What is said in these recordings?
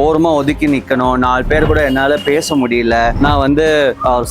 ஓரமா ஒதுக்கி நிக்கணும், 4 பேர் கூட என்னால பேச முடியல, நான் வந்து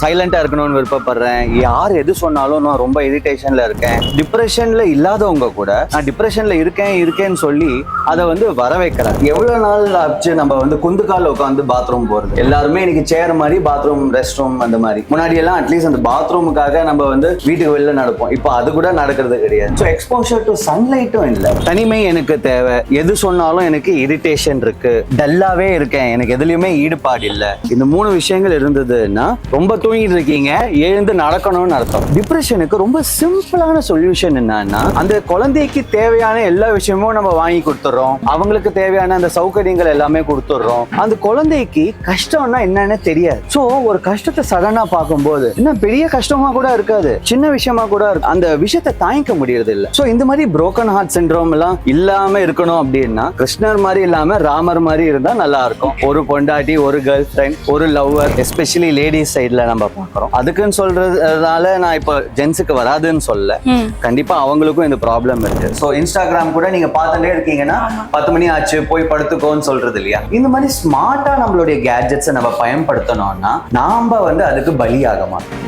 சைலண்டா இருக்கணும்னு விருப்பப்படுறேன், யார் எது சொன்னாலும் நான் ரொம்ப இரிட்டேஷன்ல இருக்கேன். டிப்ரெஷன்ல இல்லாதவங்க கூட நான் டிப்ரெஷன்ல இருக்கேன்னு சொல்லி அதை வந்து வர வைக்கிறேன். எவ்வளவு நாள் ஆச்சு நம்ம வந்து குந்துக்கால உட்காந்து பாத்ரூம் போறது? எல்லாருமே இன்னைக்கு சேர் மாதிரி பாத்ரூம், ரெஸ்ட் ரூம் அந்த மாதிரி. முன்னாடி எல்லாம் அட்லீஸ்ட் அந்த பாத்ரூமுக்காக நம்ம வந்து வீட்டுக்கு வெளில நடப்போம். இப்போ அது கூட நடக்கிறது கிடையாது. ஸோ எக்ஸ்போஷர் டு சன்லைட்டும் இல்லை. தனிமை எனக்கு தேவை, எது சொன்னாலும் எனக்கு இரிட்டேஷன் இருக்கு, டல்லாவே இருக்கேன், எனக்கு எதுலயுமே ஈடுபாடு இல்லை. இந்த 3 விஷயங்கள் இருந்ததுன்னா ரொம்ப தூங்கிட்டு இருக்கீங்க, எழுந்து நடக்கணும்னு அர்த்தம். டிப்ரெஷனுக்கு ரொம்ப சிம்பிளான சொல்யூஷன் என்னன்னா, அந்த குழந்தைக்கு தேவையான எல்லா விஷயமும் நம்ம வாங்கி கொடுத்துறோம், அவங்களுக்கு தேவையான அந்த சௌகரியங்கள் எல்லாமே கொடுத்துடுறோம். அந்த குழந்தைக்கு கஷ்டம்னா என்னன்னு தெரியாது. சோ ஒரு கஷ்டத்தை சடனா பார்க்கும்போது இன்னும் பெரிய கஷ்டமா கூட இருக்காது, சின்ன விஷயமா கூட இருக்கு, அந்த விஷயத்தை தாங்கிக்க முடியறது இல்ல. சோ இந்த மாதிரி புரோக்கன் ஹார்ட் சிண்ட்ரோம் எல்லாம் இல்லாம இருக்கணும் அப்படின்னா கிருஷ்ணர் மாதிரி இல்லாம ராமர் மாதிரி இருந்தா நல்லா இருக்கும். ஒரு பொண்டாட்டி, ஒரு கேர்ள் ஃப்ரெண்ட், ஒரு லவ்வர், எஸ்பெஷலி லேடிஸ் சைட்ல நம்ம பாக்குறோம். அதுக்குன்னு சொல்றதுனால நான் இப்போ ஜென்ஸுக்கு வராதுன்னு சொல்ல, கண்டிப்பா அவங்களுக்கும் இந்த ப்ராப்ளம் இருக்கு. சோ இன்ஸ்டாகிராம் கூட நீங்க பார்த்துட்டே இருக்கீங்கன்னா 10 மணி ஆச்சு போய் படுத்துக்கோன்னு சொல்றது இல்லையா? இந்த மாதிரி ஸ்மார்ட்டா நம்மளுடைய கேட்ஜெட்ஸை நம்ம பயன்படுத்தணும்னா நாம வந்து அதுக்கு பலியாக மாட்டோம்.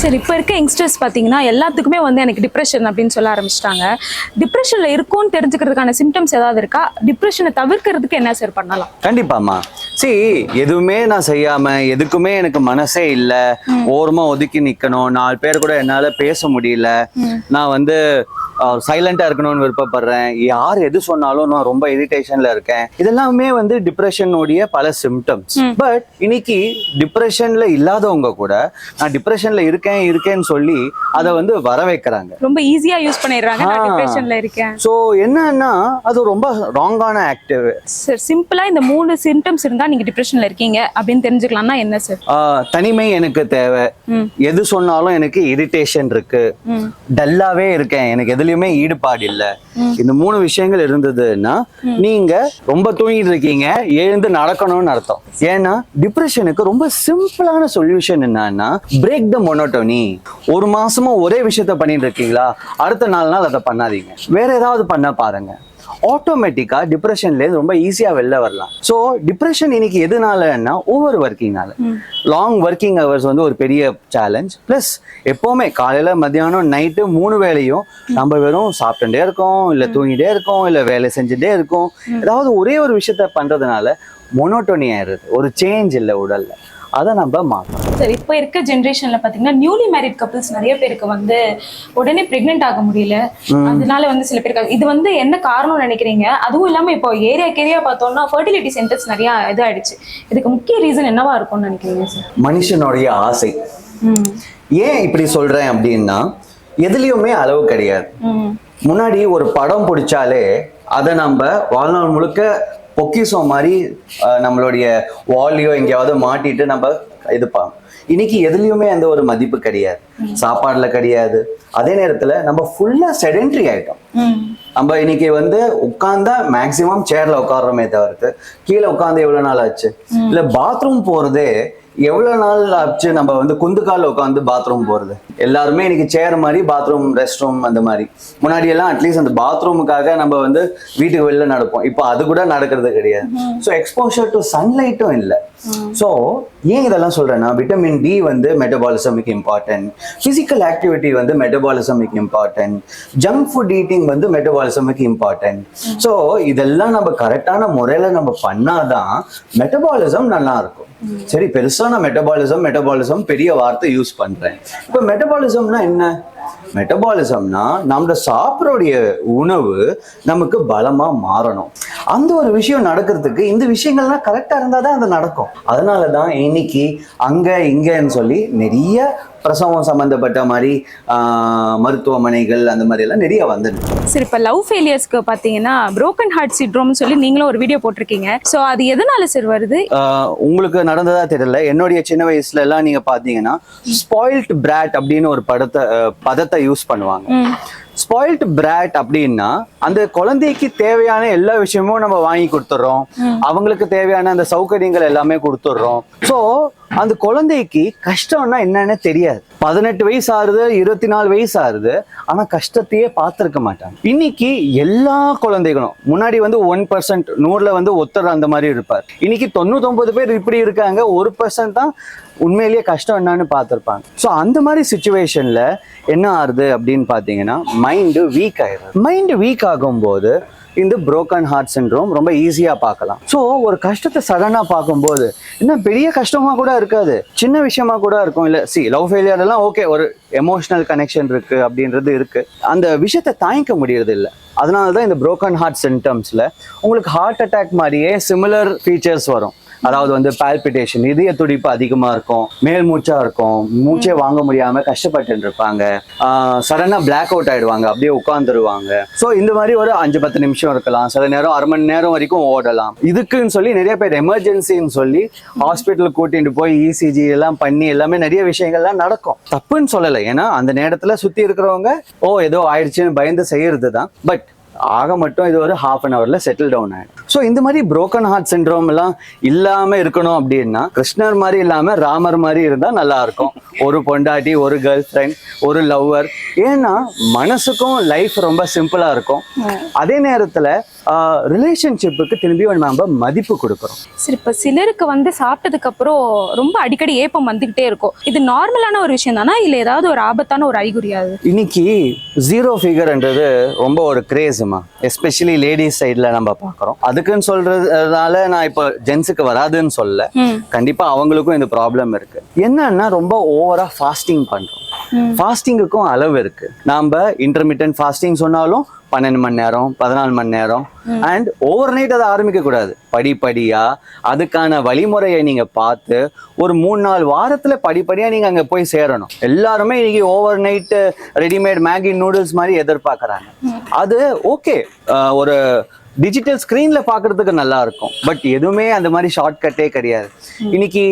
சரி, இப்போ இருக்க யங்ஸ்டர்ஸ் பார்த்தீங்கன்னா எல்லாத்துக்குமே வந்து எனக்கு டிப்ரெஷன் அப்படின்னு சொல்ல ஆரம்பிச்சிட்டாங்க. டிப்ரெஷனில் இருக்கும்னு தெரிஞ்சுக்கிறதுக்கான சிம்டம்ஸ் ஏதாவது இருக்கா? டிப்ரெஷனை தவிர்க்கிறதுக்கு என்ன சார் பண்ணலாம்? கண்டிப்பாமா. எதுவுமே நான் செய்யாம, எதுக்குமே எனக்கு மனசே இல்லை, ஓரமா ஒதுக்கி நிக்கணும், 4 பேர் கூட என்னால பேச முடியல, நான் வந்து சைலண்டா இருக்கணும்னு விருப்பப்படுறேன், யார் எது சொன்னாலும் நான் ரொம்ப இரிட்டேஷன்ல இருக்கேன், இதெல்லாமே வந்து டிப்ரெஷனுடைய பல சிம்டம்ஸ். பட் இன்னைக்கு டிப்ரெஷன்ல இல்லாதவங்க கூட நான் டிப்ரெஷன்ல இருக்கேன்னு சொல்லி அதை வந்து வர வைக்கிறாங்க, ரொம்ப ஈஸியா யூஸ் பண்ணிடுறாங்க. நான் டிப்ரெஷன்ல இருக்கேன். சோ என்னன்னா அது ரொம்ப ராங்கான ஆக்டிவ். சார் சிம்பிளா இந்த 3 சிம்டம்ஸ் இருந்தா நீங்க டிப்ரெஷன்ல இருக்கீங்க அப்படின்னு தெரிஞ்சுக்கலாம்னா என்ன சார்? தனிமை எனக்கு தேவை, எது சொன்னாலும் எனக்கு இரிட்டேஷன் இருக்கு, டல்லாவே இருக்கேன், எனக்கு எதுலயுமே ஈடுபாடு இல்ல. இந்த 3 விஷயங்கள் இருந்ததுன்னா நீங்க ரொம்ப தூங்கிட்டு இருக்கீங்க, எழுந்து நடக்கணும்னு அர்த்தம். ஏன்னா டிப்ரெஷனுக்கு ரொம்ப சிம்பிளான சொல்யூஷன் என்னன்னா பிரேக் த மோனோட்டோனி. ஒரு மாசமா ஒரே விஷயத்த பண்ணிட்டு இருக்கீங்களா, அடுத்த 4 நாள் அதை பண்ணாதீங்க, வேற ஏதாவது பண்ண பாருங்க. ஆட்டோமேட்டிக்கா டிப்ரெஷன்ல ரொம்ப ஈஸியா வெளில வரலாம். ஸோ டிப்ரெஷன் இன்னைக்கு எதுனாலன்னா ஓவர் ஒர்க்கிங்னால. லாங் ஒர்க்கிங் ஹவர்ஸ் வந்து ஒரு பெரிய சேலஞ்ச். பிளஸ் எப்பவுமே காலையில, மத்தியானம், நைட்டு 3 வேளையும் நம்ம வெறும் சாப்பிட்டுட்டே இருக்கோம், இல்ல தூங்கிட்டே இருக்கோம், இல்ல வேலை செஞ்சுட்டே இருக்கோம். ஏதாவது ஒரே ஒரு விஷயத்த பண்றதுனால மோனோட்டோனி ஆயிடுது, ஒரு சேஞ்ச் இல்லை உடல்ல. அதை நம்ம மாற்றணும். சரி, இப்போ இருக்க ஜென்ரேஷன்ல பாத்தீங்கன்னா நியூலி மேரிட் கப்பிள்ஸ் நிறைய பேருக்கு வந்து உடனே பிரெக்னென்ட் ஆக முடியல. அதனால வந்து சில பேருக்கு இது வந்து என்ன காரணம்னு நினைக்கிறீங்க? அதுவும் இல்லாம இப்போ ஏரியா பார்த்தோம்னா ஃபர்டிலிட்டி சென்டர்ஸ் நிறைய இதாயிடுச்சு. இதுக்கு முக்கிய ரீசன் என்னவா இருக்கும்னு நினைக்கிறீங்க சார்? மனுஷனுடைய ஆசை. ஏன் இப்படி சொல்றேன் அப்படின்னா, எதுலயுமே அளவு கிடையாது. முன்னாடி ஒரு படம் பிடிச்சாலே அதை நம்ம வாழ்நாள் முழுக்க பொக்கிஷம் மாதிரி நம்மளுடைய வால்லையோ எங்கேயாவது மாட்டிட்டு நம்ம இதுப்பாங்க. இன்னைக்கு எதுலயுமே அந்த ஒரு மதிப்பு கிடையாது, சாப்பாடுல கிடையாது. அதே நேரத்துல நம்ம ஃபுல்லா செடென்ட்ரி ஆயிட்டோம். நம்ம இன்னைக்கு வந்து உட்கார்ந்தா மேக்சிமம் சேர்ல உட்காடுறோமே தவிர்த்து கீழே உட்காந்து எவ்வளவு நாள் ஆச்சு, இல்ல பாத்ரூம் போறதே எவ்வளவு நாள் ஆச்சு நம்ம வந்து குந்துக்கால உட்காந்து பாத்ரூம் போறது? எல்லாருமே இன்னைக்கு சேர் மாதிரி பாத்ரூம், ரெஸ்ட் ரூம் அந்த மாதிரி. முன்னாடி எல்லாம் அட்லீஸ்ட் அந்த பாத்ரூமுக்காக நம்ம வந்து வீட்டுக்கு வெளில நடப்போம். இப்போ அது கூட நடக்கிறது கிடையாது. ஸோ எக்ஸ்போஷர் டு சன்லைட்டும் இல்லை. ஸோ ஏன் இதெல்லாம் சொல்றேன்னா, விட்டமின் டி வந்து மெட்டபாலிசமிக் இம்பார்ட்டன்ட், பிசிக்கல் ஆக்டிவிட்டி வந்து மெட்டபாலிசமிக் இம்பார்ட்டன்ட், ஜங்க் ஃபுட் ஈட்டிங் வந்து மெட்டபாலிசமிக் இம்பார்ட்டன்ட். ஸோ இதெல்லாம் நம்ம கரெக்டான முறையில நம்ம பண்ணாதான் மெட்டபாலிசம் நல்லா இருக்கும். சரி, பெருசா நான் மெட்டபாலிசம் பெரிய வார்த்தை யூஸ் பண்றேன். இப்ப மெட்டபாலிசம்னா என்ன? மெட்டபாலிசம்னா நம்ம சாப்பிடக்கூடிய உணவு நமக்கு பலமா மாறணும். அந்த ஒரு விஷயம் நடக்கிறதுக்கு இந்த விஷயங்கள்லாம் கரெக்டா இருந்தாதான் அது நடக்கும். அதனாலதான் இன்னைக்கு அங்க இங்கன்னு சொல்லி நிறைய பிரசவம் சம்பந்தப்பட்ட மாதிரி மருத்துவமனைகள் அந்த மாதிரி எல்லாம் நிறைய வந்துருக்கு. சரி, இப்போ லவ் ஃபெயிலியர்ஸ்க்கு பார்த்தீங்கன்னா புரோக்கன் ஹார்ட் சிண்ட்ரோம்னு சொல்லி நீங்களும் ஒரு வீடியோ போட்டிருக்கீங்க. ஸோ அது எதனால சார் வருது? உங்களுக்கு நடந்ததா தெரியல, என்னுடைய சின்ன வயசுல எல்லாம் நீங்க பாத்தீங்கன்னா ஸ்பாயில்ட் பிராட் அப்படின்னு ஒரு பதத்தை யூஸ் பண்ணுவாங்க. ஸ்பாயில்ட் பிராட் அப்படின்னா அந்த குழந்தைக்கு தேவையான எல்லா விஷயமும் நம்ம வாங்கி கொடுத்துட்றோம், அவங்களுக்கு தேவையான அந்த சௌகரியங்கள் எல்லாமே கொடுத்துட்றோம். ஸோ அந்த குழந்தைக்கு கஷ்டம்னா என்னன்னு தெரியாது. 18 வயசு ஆகுது, 24 வயசு ஆகுது, ஆனா கஷ்டத்தையே பார்த்திருக்க மாட்டாங்க. இன்னைக்கு எல்லா குழந்தைகளும் முன்னாடி 1%, 100ல ஒருத்தர் அந்த மாதிரி இருப்பார். இன்னைக்கு 99 பேர் இப்படி இருக்காங்க, 1% தான் உண்மையிலேயே கஷ்டம் என்னன்னு பார்த்துருப்பாங்க. ஸோ அந்த மாதிரி சுச்சுவேஷன்ல என்ன ஆகுது அப்படின்னு பார்த்தீங்கன்னா மைண்டு வீக் ஆயிடுது. மைண்டு வீக் ஆகும்போது இந்த broken heart syndrome ரொம்ப ஈஸியா பார்க்கலாம். ஸோ ஒரு கஷ்டத்தை சடனா பார்க்கும்போது இன்னும் பெரிய கஷ்டமா கூட இருக்காது, சின்ன விஷயமா கூட இருக்கும். இல்ல லவ் ஃபெயிலியர் எல்லாம் ஓகே, ஒரு எமோஷனல் கனெக்ஷன் இருக்கு அப்படின்றது இருக்கு, அந்த விஷயத்தை தாங்கிக்க முடியறது இல்லை. அதனாலதான் இந்த broken heart symptomsல உங்களுக்கு ஹார்ட் அட்டாக் மாதிரியே சிமிலர் ஃபீச்சர்ஸ் வரும். அதாவது பால்பிட்டேஷன், இதய துடிப்பு அதிகமா இருக்கும், மேல் மூச்சா இருக்கும், மூச்சே வாங்க முடியாம கஷ்டப்பட்டு இருப்பாங்க, சடனா பிளாக் அவுட் ஆயிடுவாங்க, அப்படியே உட்கார்ந்துருவாங்க. ஸோ இந்த மாதிரி ஒரு 5-10 நிமிஷம் இருக்கலாம், சில நேரம் அரை மணி நேரம் வரைக்கும் ஓடலாம். இதுக்குன்னு சொல்லி நிறைய பேர் எமர்ஜென்சின்னு சொல்லி ஹாஸ்பிட்டலுக்கு கூட்டிட்டு போய் இசிஜி எல்லாம் பண்ணி எல்லாமே நிறைய விஷயங்கள்லாம் நடக்கும். தப்புன்னு சொல்லலை, ஏன்னா அந்த நேரத்துல சுத்தி இருக்கிறவங்க ஏதோ ஆயிடுச்சுன்னு பயந்து செய்யறது தான். பட் ஆக மட்டும் இது ஒரு ½ an hourல செட்டில் டவுன் ஆயிடும். ஸோ இந்த மாதிரி broken heart syndrome எல்லாம் இல்லாம இருக்கணும் அப்படின்னா கிருஷ்ணர் மாதிரி இல்லாம ராமர் மாதிரி இருந்தா நல்லா இருக்கும். ஒரு பொண்டாட்டி, ஒரு கேர்ள் ஃப்ரெண்ட், ஒரு லவ்வர். ஏன்னா மனசுக்கும் லைஃப் ரொம்ப சிம்பிளா இருக்கும். அதே நேரத்துல ரிலேஷன்ஷிப்புக்கு திரும்பி நம்ம மதிப்பு கொடுக்குறோம். சரி, இப்போ சிலருக்கு சாப்பிட்டதுக்கு அப்புறம் ரொம்ப அடிக்கடி ஏப்பம் வந்துகிட்டே இருக்கும். இது நார்மலான ஒரு விஷயம் தானா, இல்ல ஏதாவது ஒரு ஆபத்தான ஒரு அறிகுறியாது? இன்னைக்கு 0 ஃபிகர்ன்றது ரொம்ப ஒரு கிரேஸுமா, எஸ்பெஷலி லேடிஸ் சைட்ல நம்ம பார்க்குறோம். அதுக்குன்னு சொல்றதுனால நான் இப்போ ஜென்ஸுக்கு வராதுன்னு சொல்ல, கண்டிப்பா அவங்களுக்கும் இந்த ப்ராப்ளம் இருக்கு. என்னன்னா ரொம்ப ஓவரா ஃபாஸ்டிங் பண்றோம். ஃபாஸ்டிங்குக்கும் அளவு இருக்கு. நாம இன்டர்மிட்டன்ட் ஃபாஸ்டிங் சொன்னாலும் 12 மணி நேரம், 14 மணி நேரம், அண்ட் ஓவர் நைட் அதை ஆரம்பிக்க கூடாது. படிப்படியா அதுக்கான வழிமுறையை நீங்க பார்த்து ஒரு 3-4 வாரத்துல படிப்படியா நீங்க அங்க போய் சேரணும். எல்லாருமே இன்னைக்கு over night readymade Maggi noodles மாதிரி எதிர்பார்க்கறாங்க. அது ஓகே, ஒரு டிஜிட்டல் ஸ்கிரீன்ல பாக்குறதுக்கு நல்லா இருக்கும், பட் எதுவுமே அந்த மாதிரி ஷார்ட்கட்டே கிடையாது. இன்னைக்கு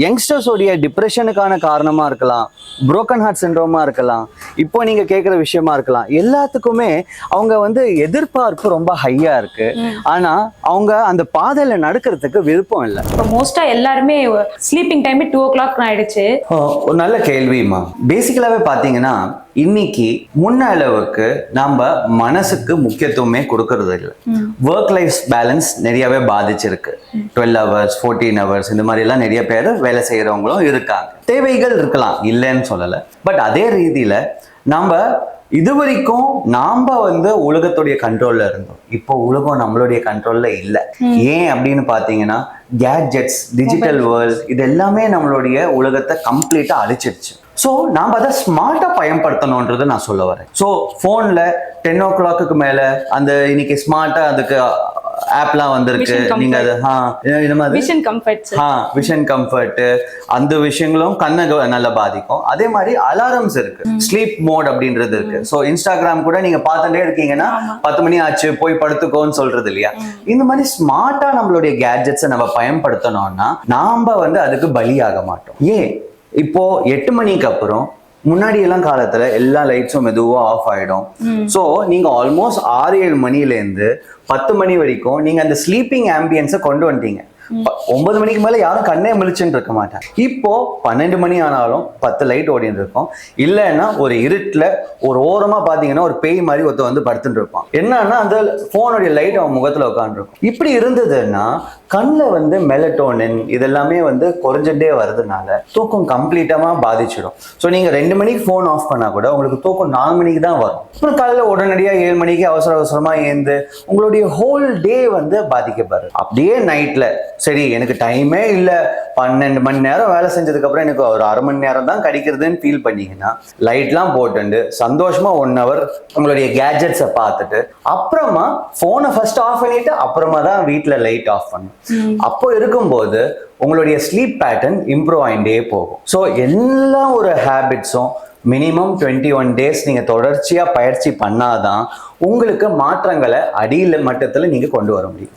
யங்ஸ்டர்ஸோடைய டிப்ரெஷனுக்கான காரணமா இருக்கலாம், broken heart syndrome இருக்கலாம், இப்போ நீங்க கேட்குற விஷயமா இருக்கலாம். எல்லாத்துக்குமே அவங்க எதிர்பார்ப்பு ரொம்ப ஹையா இருக்கு, ஆனா அவங்க அந்த பாதையில நடக்கிறதுக்கு விருப்பம் இல்லை. இப்போ மோஸ்டா எல்லாருமே ஸ்லீப்பிங் டைம் 2 o'clock ஆயிடுச்சு. ஒரு நல்ல கேள்விமா. பேசிக்கலாவே பாத்தீங்கன்னா இன்னைக்கு முன்ன அளவுக்கு நம்ம மனசுக்கு முக்கியத்துவமே கொடுக்கறது இல்லை. ஒர்க் லைஃப் பேலன்ஸ் நிறையவே பாதிச்சிருக்கு. 12 hours 14 hours இந்த மாதிரி எல்லாம் நிறைய பேர் வேலை செய்யறவங்களும் இருக்காங்க. தேவைகள் இருக்கலாம், இல்லைன்னு சொல்லலை. பட் அதே ரீதியில நம்ம இதுவரைக்கும் நாம உலகத்துடைய கண்ட்ரோல்ல இருந்தோம். இப்போ உலகம் நம்மளுடைய கண்ட்ரோல்ல இல்லை. ஏன் அப்படின்னு பாத்தீங்கன்னா கேட்ஜெட்ஸ், டிஜிட்டல் வேர்ல்ட், இது எல்லாமே நம்மளுடைய உலகத்தை கம்ப்ளீட்டா அழிச்சிருச்சு. ஸோ நாம் அதை ஸ்மார்ட்டா பயன்படுத்தணும்ன்றது நான் சொல்ல வரேன். ஸோ ஃபோன்ல 10 o'clock மேல அந்த இன்னைக்கு ஸ்மார்ட்டா அதுக்கு ஆப்லாம் வந்திருக்கு. நீங்க அது விஷன் கம்ஃபர்ட் அந்த விஷயங்களும் கண்ணை நல்லா பாதிக்கும். அதே மாதிரி அலாரம்ஸ் இருக்கு, ஸ்லீப் மோட் அப்படின்றது இருக்கு. ஸோ இன்ஸ்டாகிராம் கூட நீங்க பார்த்துட்டே இருக்கீங்கன்னா 10 மணி ஆச்சு போய் படுத்துக்கோன்னு சொல்றது இல்லையா? இந்த மாதிரி ஸ்மார்ட்டா நம்மளுடைய கேட்ஜெட்ஸை நம்ம பயன்படுத்தணும்னா நாம அதுக்கு பலியாக மாட்டோம். ஏன் இப்போ 8 மணிக்கு அப்புறம் முன்னாடி எல்லாம் காலத்துல எல்லா லைட்ஸும் மெதுவா ஆஃப் ஆயிடும். சோ நீங்க ஆல்மோஸ்ட் 6-7 மணில இருந்து 10 மணி வரைக்கும் நீங்க அந்த ஸ்லீப்பிங் ஆம்பியன்ஸை கொண்டு வந்துட்டீங்க. 9 மணிக்கு மேல யாரும் கண்ணே முழிச்சுட்டு இருக்க மாட்டாங்க. இப்போ 12 மணி ஆனாலும் 10 லைட் ஓடிட்டு இருக்கும். இல்லைன்னா ஒரு இருட்டுல ஒரு ஓரமா பாத்தீங்கன்னா ஒரு பேய் மாதிரி ஒருத்த படுத்துட்டு இருப்பான். என்னன்னா அந்த போனுடைய லைட் அவன் முகத்துல உட்காந்துருக்கும். இப்படி இருந்ததுன்னா கண்ணில் மெலட்டோனின் இதெல்லாமே குறைஞ்சிட்டே வர்றதுனால தூக்கம் கம்ப்ளீட்டா பாதிச்சிடும். ஸோ நீங்க 2 மணிக்கு ஃபோன் ஆஃப் பண்ணா கூட உங்களுக்கு தூக்கம் 4 மணிக்கு தான் வரும். அப்புறம் காலையில உடனடியா 7 மணிக்கு அவசரமா ஏந்து உங்களுடைய ஹோல் டே பாதிக்கப்படுது. அப்படியே நைட்ல சரி எனக்கு டைமே இல்லை, 12 மணி நேரம் வேலை செஞ்சதுக்கு அப்புறம் எனக்கு ஒரு அரை மணி நேரம் தான் கிடைக்கிறதுன்னு ஃபீல் பண்ணீங்கன்னா லைட்லாம் போட்டு சந்தோஷமா 1 hour உங்களுடைய கேட்ஜெட்ஸை பார்த்துட்டு அப்புறமா போனை ஃபர்ஸ்ட் ஆஃப் பண்ணிட்டு அப்புறமா தான் வீட்டில் லைட் ஆஃப் பண்ணும். அப்போ இருக்கும்போது உங்களுடைய ஸ்லீப் பேட்டர்ன் இம்ப்ரூவ் ஆகிட்டே போகும். ஸோ எல்லா ஒரு ஹேபிட்ஸும் மினிமம் 21 days நீங்க தொடர்ச்சியா பயிற்சி பண்ணாதான் உங்களுக்கு மாற்றங்களை அடியில் மட்டத்தில் நீங்க கொண்டு வர முடியும்.